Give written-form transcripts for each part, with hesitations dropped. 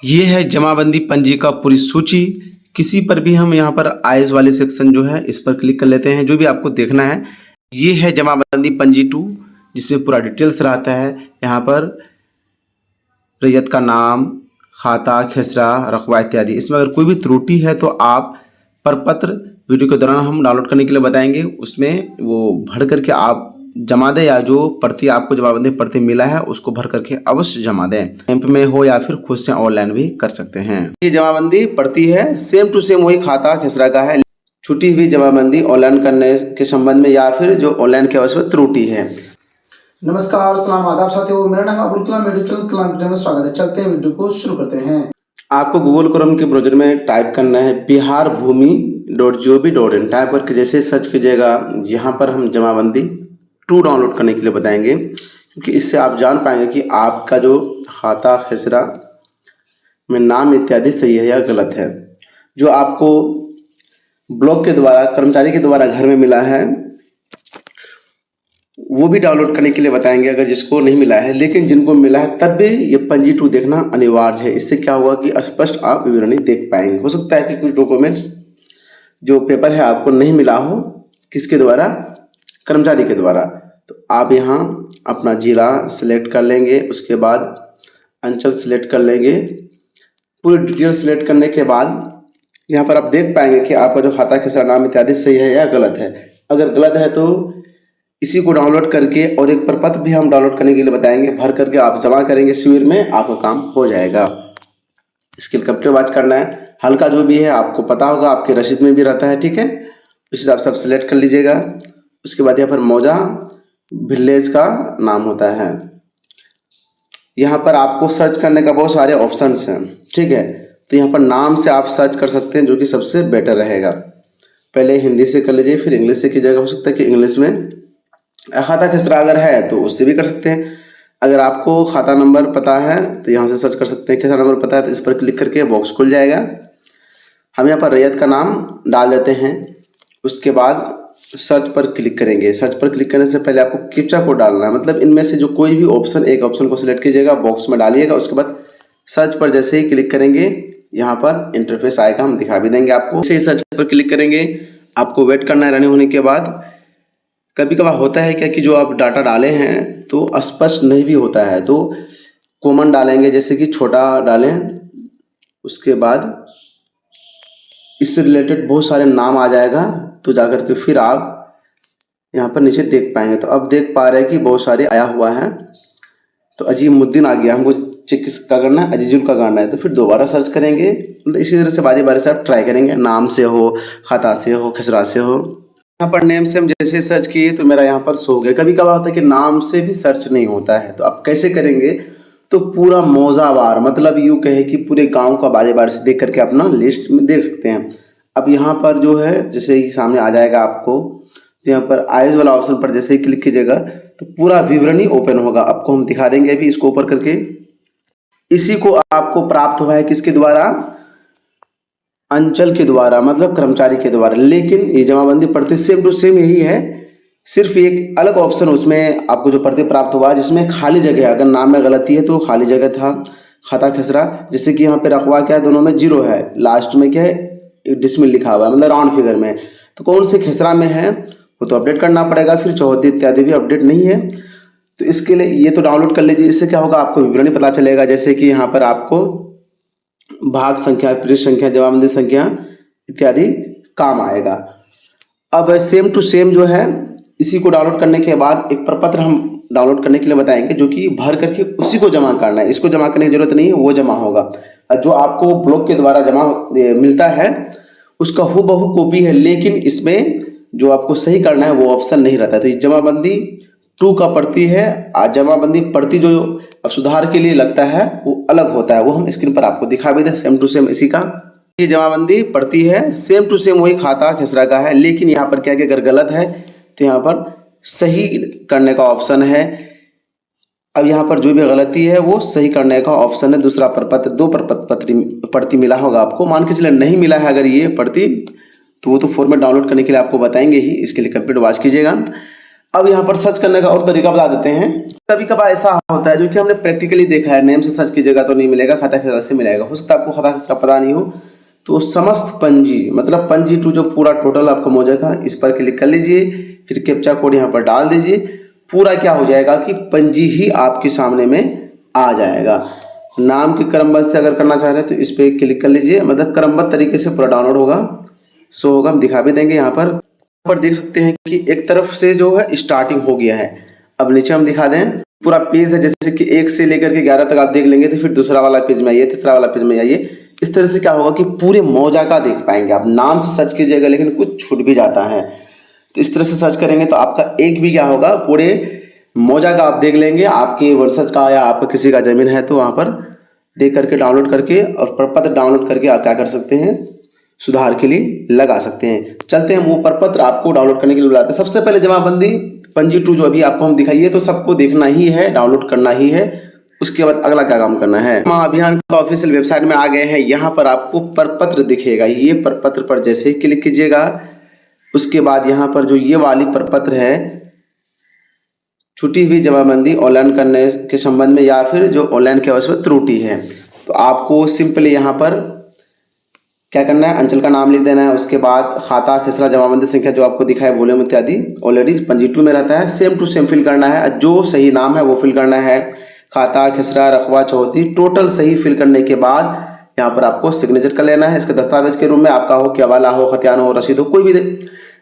ये है जमाबंदी पंजी का पूरी सूची। किसी पर भी हम यहाँ पर आइज वाले सेक्शन जो है इस पर क्लिक कर लेते हैं, जो भी आपको देखना है। ये है जमाबंदी पंजी 2, जिसमें पूरा डिटेल्स रहता है। यहाँ पर रैयत का नाम, खाता, खेसरा, रकबा इत्यादि। इसमें अगर कोई भी त्रुटि है तो आप प्रपत्र वीडियो के दौरान हम डाउनलोड करने के लिए बताएंगे, उसमें वो भर करके आप जमा दें, या जो प्रति आपको जमाबंदी प्रति मिला है उसको भर करके अवश्य जमा दें। कैंप में हो या फिर खुद से ऑनलाइन भी कर सकते हैं। ये जमाबंदी प्रति है, सेम टू सेम वही खाता खेसरा का है। छुट्टी हुई जमाबंदी ऑनलाइन करने के संबंध में या फिर जो ऑनलाइन की आवश्यक त्रुटि है। नमस्कार, सलाम, आदाब साथियों। मेरा नाम अब्दुल कलाम, मेडिकल कलाम में स्वागत है। चलते हैं वीडियो को शुरू करते हैं। आपको गूगल क्रोम के ब्राउजर में टाइप करना है biharbhumi.gov.in। टाइप करके जैसे सर्च कीजिएगा, यहाँ पर हम जमाबंदी 2 डाउनलोड करने के लिए बताएंगे, क्योंकि इससे आप जान पाएंगे कि आपका जो खाता खेसरा में नाम इत्यादि सही है या गलत है। जो आपको ब्लॉक के द्वारा, कर्मचारी के द्वारा घर में मिला है, वो भी डाउनलोड करने के लिए बताएंगे अगर जिसको नहीं मिला है। लेकिन जिनको मिला है तब भी ये पंजी 2 देखना अनिवार्य है। इससे क्या होगा कि स्पष्ट आप विवरणी देख पाएंगे। हो सकता है कि कुछ डॉक्यूमेंट्स जो पेपर है आपको नहीं मिला हो, किसके द्वारा, कर्मचारी के द्वारा। तो आप यहाँ अपना जिला सिलेक्ट कर लेंगे, उसके बाद अंचल सिलेक्ट कर लेंगे। पूरी डिटेल सिलेक्ट करने के बाद यहाँ पर आप देख पाएंगे कि आपका जो खाता खेसरा नाम इत्यादि सही है या गलत है। अगर गलत है तो इसी को डाउनलोड करके, और एक प्रपत्र भी हम डाउनलोड करने के लिए बताएंगे, भर करके आप जमा करेंगे शिविर में, आपका काम हो जाएगा। स्किल कंप्यूटर वॉच करना है, हल्का जो भी है आपको पता होगा, आपके रसीद में भी रहता है, ठीक है। उस हिसाब से आप सिलेक्ट कर लीजिएगा। उसके बाद यहाँ पर मौजा विलेज का नाम होता है। यहाँ पर आपको सर्च करने का बहुत सारे ऑप्शंस हैं, ठीक है। तो यहाँ पर नाम से आप सर्च कर सकते हैं, जो कि सबसे बेटर रहेगा। पहले हिंदी से कर लीजिए, फिर इंग्लिश से कीजिएगा। हो सकता है कि इंग्लिश में खाता खेसरा अगर है तो उससे भी कर सकते हैं। अगर आपको खाता नंबर पता है तो यहाँ से सर्च कर सकते हैं। खेसरा नंबर पता है तो इस पर क्लिक करके बॉक्स खुल जाएगा। हम यहाँ पर रैयत का नाम डाल देते हैं। उसके बाद सर्च पर क्लिक करेंगे। सर्च पर क्लिक करने से पहले आपको कैप्चा कोड डालना है, मतलब इनमें से जो कोई भी ऑप्शन, एक ऑप्शन को सिलेक्ट कीजिएगा, बॉक्स में डालिएगा। उसके बाद सर्च पर जैसे ही क्लिक करेंगे, यहाँ पर इंटरफेस आएगा, हम दिखा भी देंगे आपको। जैसे ही सर्च पर क्लिक करेंगे, आपको वेट करना है रनिंग होने के बाद। कभी कभार होता है क्या कि जो आप डाटा डाले हैं तो स्पष्ट नहीं भी होता है, तो कॉमन डालेंगे, जैसे कि छोटा डालें। उसके बाद इससे रिलेटेड बहुत सारे नाम आ जाएगा, तो जाकर के फिर आप यहाँ पर नीचे देख पाएंगे। तो अब देख पा रहे हैं कि बहुत सारे आया हुआ है। तो अजीमुद्दीन आ गया, हमको चेक किसका करना है, अजीजुल का करना है। तो फिर दोबारा सर्च करेंगे। मतलब इसी तरह से बारी बारी से आप ट्राई करेंगे, नाम से हो, खाता से हो, खेसरा से हो। यहाँ पर नेम से हम जैसे सर्च किए तो मेरा यहाँ पर शो हो गया। कभी कभार होता है कि नाम से भी सर्च नहीं होता है, तो आप कैसे करेंगे, तो पूरा मौजावार, मतलब यूँ कहे कि पूरे गांव का बारे बारे से देख करके अपना लिस्ट में देख सकते हैं। अब यहाँ पर जो है जैसे ही सामने आ जाएगा आपको, तो यहाँ पर आइज वाला ऑप्शन पर जैसे ही क्लिक कीजिएगा तो पूरा विवरणी ओपन होगा। आपको हम दिखा देंगे अभी इसको ऊपर करके। इसी को आपको प्राप्त हुआ है किसके द्वारा, अंचल के द्वारा, मतलब कर्मचारी के द्वारा। लेकिन ये जमाबंदी प्रति सेम टू सेम यही है, सिर्फ एक अलग ऑप्शन उसमें आपको जो प्रति प्राप्त हुआ, जिसमें खाली जगह है। अगर नाम में गलती है तो खाली जगह था खाता खेसरा। जैसे कि यहाँ पे रकबा क्या है, दोनों में 0 है, लास्ट में क्या है, डिसमिल लिखा हुआ है, मतलब राउंड फिगर में। तो कौन से खेसरा में है वो तो अपडेट करना पड़ेगा। फिर चौहद्दी इत्यादि भी अपडेट नहीं है, तो इसके लिए ये तो डाउनलोड कर लीजिए। इससे क्या होगा, आपको विवरणी पता चलेगा। जैसे कि यहाँ पर आपको भाग संख्या, पृष्ठ संख्या, जवाबंदी संख्या इत्यादि काम आएगा। अब सेम टू सेम जो है, इसी को डाउनलोड करने के बाद एक प्रपत्र हम डाउनलोड करने के लिए बताएंगे, जो कि भर करके उसी को जमा करना है। इसको जमा करने की जरूरत नहीं है, वो जमा होगा। जो आपको ब्लॉक के द्वारा जमा मिलता है उसका हूबहू कॉपी है, लेकिन इसमें जो आपको सही करना है वो ऑप्शन नहीं रहता है। तो ये जमाबंदी 2 का प्रति है। आज जमाबंदी प्रति जो अब सुधार के लिए लगता है वो अलग होता है, वो हम स्क्रीन पर आपको दिखा भी दें। सेम टू सेम इसी का ये जमाबंदी प्रति है, सेम टू सेम वही खाता खेसरा का है। लेकिन यहाँ पर क्या है कि अगर गलत है तो यहाँ पर सही करने का ऑप्शन है। अब यहाँ पर जो भी गलती है वो सही करने का ऑप्शन है। दूसरा प्रपत्र, 2 प्रति मिला होगा आपको, मान के चलिए नहीं मिला है अगर ये प्रति, तो वो तो फॉर्मेट डाउनलोड करने के लिए आपको बताएंगे ही। इसके लिए कंप्यूटर वॉच कीजिएगा। अब यहाँ पर सर्च करने का और तरीका बता देते हैं। कभी कभार ऐसा होता है जो कि हमने प्रैक्टिकली देखा है, नेम से सर्च कीजिएगा तो नहीं मिलेगा, खाता खसरा से मिलेगा। हो सकता है आपको खाता खसरा पता नहीं हो, तो समस्त पंजी मतलब पंजी टू जो पूरा टोटल आपका हो जाएगा, इस पर क्लिक कर लीजिए, फिर कैप्चा कोड यहाँ पर डाल दीजिए। पूरा क्या हो जाएगा कि पंजी ही आपके सामने में आ जाएगा। नाम के क्रमबद्ध से अगर करना चाह रहे हैं तो इस पर क्लिक कर लीजिए, मतलब क्रमबद्ध तरीके से पूरा डाउनलोड होगा, सो होगा। हम दिखा भी देंगे। यहाँ पर देख सकते हैं कि एक तरफ से जो है स्टार्टिंग हो गया है। अब नीचे हम दिखा दें, पूरा पेज है, जैसे कि 1 से लेकर के 11 तक आप देख लेंगे तो फिर दूसरा वाला पेज में आइए, तीसरा वाला पेज में आइए। इस तरह से क्या होगा कि पूरे मौजा का देख पाएंगे आप। नाम से सर्च कीजिएगा लेकिन कुछ छूट भी जाता है, तो इस तरह से सर्च करेंगे तो आपका एक भी क्या होगा, पूरे मौजा का आप देख लेंगे। आपके वंशज का या आपका किसी का जमीन है तो वहाँ पर देख करके डाउनलोड करके और प्रपत्र डाउनलोड करके आप क्या कर सकते हैं, सुधार के लिए लगा सकते हैं। चलते हैं, वो प्रपत्र आपको डाउनलोड करने के लिए बुलाते हैं। सबसे पहले जमाबंदी पंजी टू जो अभी आपको हम दिखाइए तो सबको देखना ही है, डाउनलोड करना ही है। उसके बाद अगला क्या काम करना है, महाअभियान का ऑफिशियल वेबसाइट में आ गए हैं। यहाँ पर आपको प्रपत्र दिखेगा, ये प्रपत्र पर जैसे ही क्लिक कीजिएगा, उसके बाद यहाँ पर जो ये वाली प्रपत्र है, छुट्टी हुई जमाबंदी ऑनलाइन करने के संबंध में या फिर जो ऑनलाइन की आवश्यक त्रुटि है, तो आपको सिंपली यहाँ पर क्या करना है, अंचल का नाम लिख देना है। उसके बाद खाता खसरा जमाबंदी संख्या जो आपको दिखा है, वॉल्यूम इत्यादि ऑलरेडी पंजी टू में रहता है, सेम टू सेम फिल करना है। जो सही नाम है वो फिल करना है। खाता खसरा रकबा चौहदी टोटल सही फिल करने के बाद यहाँ पर आपको सिग्नेचर कर लेना है। इसके दस्तावेज के रूप में आपका हो, केवाला हो, खतियान हो, रसीद हो, कोई भी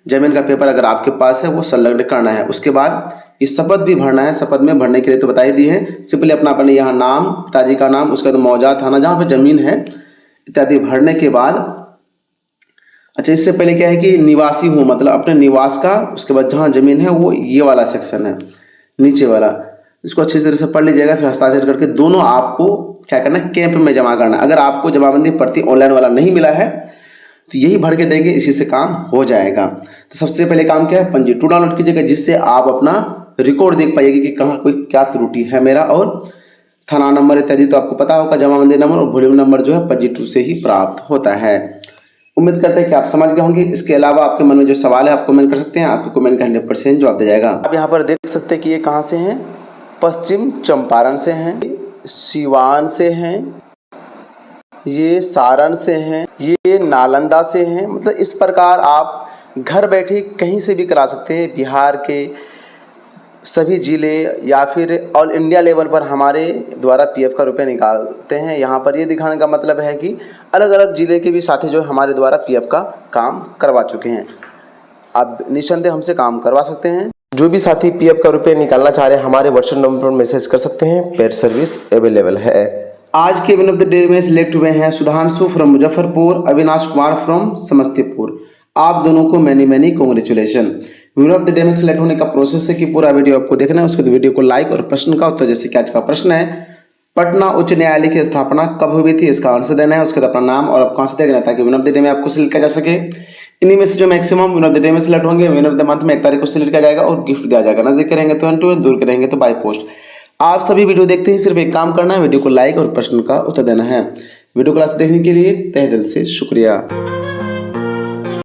जमीन का पेपर अगर आपके पास है वो संलग्न करना है। उसके बाद इस शपथ भी भरना है। शपथ में भरने के लिए तो बता ही दी है, सिंपली अपने यहाँ नाम, पिताजी का नाम, उसके बाद मौजा थाना जहाँ पे जमीन है इत्यादि भरने के बाद, अच्छा इससे पहले क्या है कि निवासी हूँ मतलब अपने निवास का, उसके बाद जहाँ जमीन है वो ये वाला सेक्शन है नीचे वाला, इसको अच्छी तरह से पढ़ लीजिएगा। फिर हस्ताक्षर करके दोनों आपको क्या करना है, कैंप में जमा करना है। अगर आपको जमाबंदी पर्ची ऑनलाइन वाला नहीं मिला है तो यही भर के देंगे, इसी से काम हो जाएगा। तो सबसे पहले काम क्या है, पंजी टू डाउनलोड कीजिएगा, जिससे आप अपना रिकॉर्ड देख पाइएगा कि कहाँ कोई क्या त्रुटि है मेरा, और थाना नंबर इत्यादि तो आपको पता होगा, जमाबंदी नंबर और वॉल्यूम नंबर जो है पंजी टू से ही प्राप्त होता है। उम्मीद करते हैं कि आप समझ गए होंगे। इसके अलावा आपके मन में जो सवाल है आप कमेंट कर सकते हैं, आपके कमेंट का 100% जवाब दिया जाएगा। आप यहाँ पर देख सकते हैं कि ये कहाँ से हैं, पश्चिम चंपारण से हैं, सिवान से हैं, ये सारण से हैं, ये नालंदा से हैं। मतलब इस प्रकार आप घर बैठे कहीं से भी करा सकते हैं। बिहार के सभी जिले या फिर ऑल इंडिया लेवल पर हमारे द्वारा पीएफ का रुपये निकालते हैं। यहाँ पर ये दिखाने का मतलब है कि अलग अलग जिले के भी साथी जो हमारे द्वारा पीएफ का काम करवा चुके हैं। आप निसंदेह हमसे काम करवा सकते हैं। जो भी साथी पीएफ का रुपये निकालना चाह रहे हैं हमारे व्हाट्सएप नंबर पर मैसेज कर सकते हैं। पेड सर्विस अवेलेबल है। आज के विन ऑफ द डे में सिलेक्ट हुए हैं सुधांशु फ्रॉम मुजफ्फरपुर, अविनाश कुमार फ्रॉम समस्तीपुर। आप दोनों को many congratulation. Win of the day में सिलेक्ट होने का प्रोसेस है कि पूरा वीडियो आपको देखना है, उसके बाद वीडियो को लाइक और प्रश्न का उत्तर, जैसे कि आज का प्रश्न है पटना उच्च न्यायालय की स्थापना कब हुई थी, इसका आंसर देना है। उसके बाद अपना नाम और आप कहाँ से देखना है ताकि विन ऑफ द डे में आपको सिलेक्ट किया जा सके। इन्हीं में से जो maximum win of the day में सिलेक्ट होंगे, विन ऑफ द मंथ में 1 तारीख को सिलेक्ट किया जाएगा और गिफ्ट दिया जाएगा। नजदीक के रहेंगे तो हैंड टू हैंड, दूर के रहेंगे तो बाय पोस्ट। आप सभी वीडियो देखते ही सिर्फ एक काम करना है, वीडियो को लाइक और प्रश्न का उत्तर देना है। वीडियो क्लास देखने के लिए तहे दिल से शुक्रिया।